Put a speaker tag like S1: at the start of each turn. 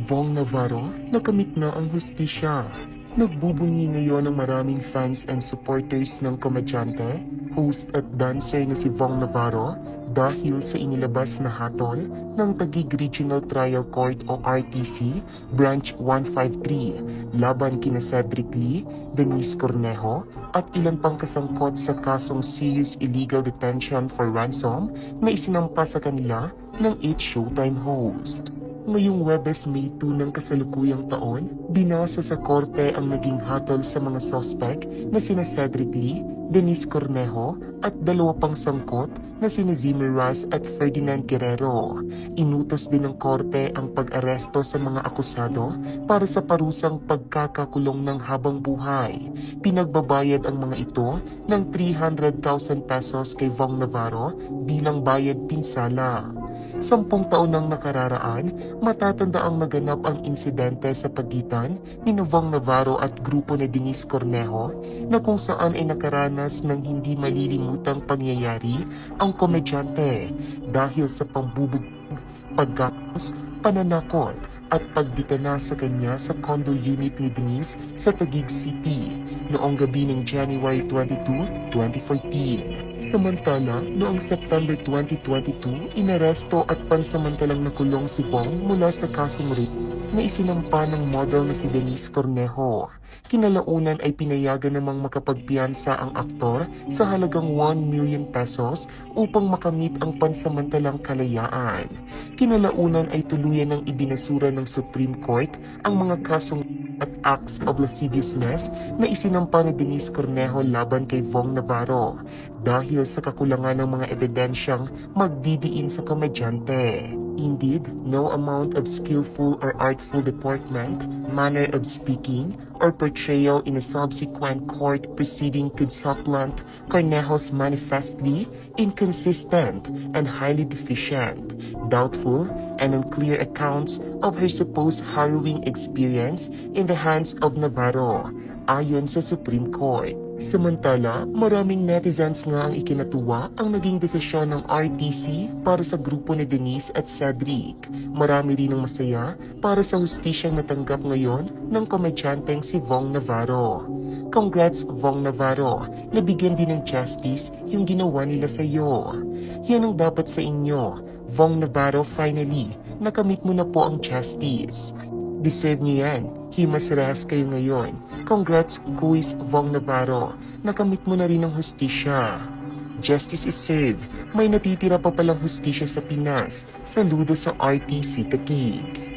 S1: Vong Navarro, nakamit na ang hustisya. Nagbubunyi ngayon ang maraming fans and supporters ng komedyante, host at dancer na si Vong Navarro dahil sa inilabas na hatol ng Taguig Regional Trial Court o RTC Branch 153 laban kina Cedric Lee, Denise Cornejo at ilan pang kasangkot sa kasong serious illegal detention for ransom na isinampa sa kanila ng 8 Showtime host. Ngayong Webes May 2 ng kasalukuyang taon, binasa sa korte ang naging hatol sa mga sospek na sina Cedric Lee, Denise Cornejo at dalawa pang sangkot na sina Zimmer Ras at Ferdinand Guerrero. Inutos din ng korte ang pag-aresto sa mga akusado para sa parusang pagkakakulong ng habang buhay. Pinagbabayad ang mga ito ng 300,000 pesos kay Vong Navarro bilang bayad pinsala. 10 taon nang nakararaan, matatanda ang naganap ang insidente sa pagitan ni Vong Navarro at grupo ni Denise Cornejo na kung saan ay nakaranas ng hindi malilimutang pangyayari ang komedyante dahil sa pambubog, pagkapos, pananakot at pagditana sa kanya sa condo unit ni Denise sa Taguig City noong gabi ng January 22, 2014. Samantala, noong September 2022, inaresto at pansamantalang nakulong si Vong mula sa kasong rape na isinampa ng model na si Denise Cornejo. Kinalaunan ay pinayagan namang makapagpiyansa ang aktor sa halagang 1 million pesos upang makamit ang pansamantalang kalayaan. Kinalaunan ay tuluyan ng ibinasura ng Supreme Court ang mga kasong at acts of lasciviousness na isinampa ni Denise Cornejo laban kay Vong Navarro dahil sa kakulangan ng mga ebidensyang magdidiin sa komedyante. Indeed, no amount of skillful or artful deportment, manner of speaking, or portrayal in a subsequent court proceeding could supplant Cornejo's manifestly inconsistent and highly deficient, doubtful, and unclear accounts of her supposed harrowing experience in the hands of Navarro, ayon sa Supreme Court. Samantala, maraming netizens nga ang ikinatuwa ang naging desisyon ng RTC para sa grupo ni Denise at Cedric. Marami rin ang masaya para sa hustisyang natanggap ngayon ng komedyanteng si Vong Navarro. Congrats Vong Navarro, nabigyan din ng justice yung ginawa nila sa iyo. Yan ang dapat sa inyo. Vong Navarro, finally, nakamit mo na po ang justice. Deserve niyo yan. Himas rehas kayo ngayon. Congrats, Kuis Vong Navarro. Nakamit mo na rin ang hustisya. Justice is served. May natitira pa palang hustisya sa Pinas. Saludo sa RTC Taguig.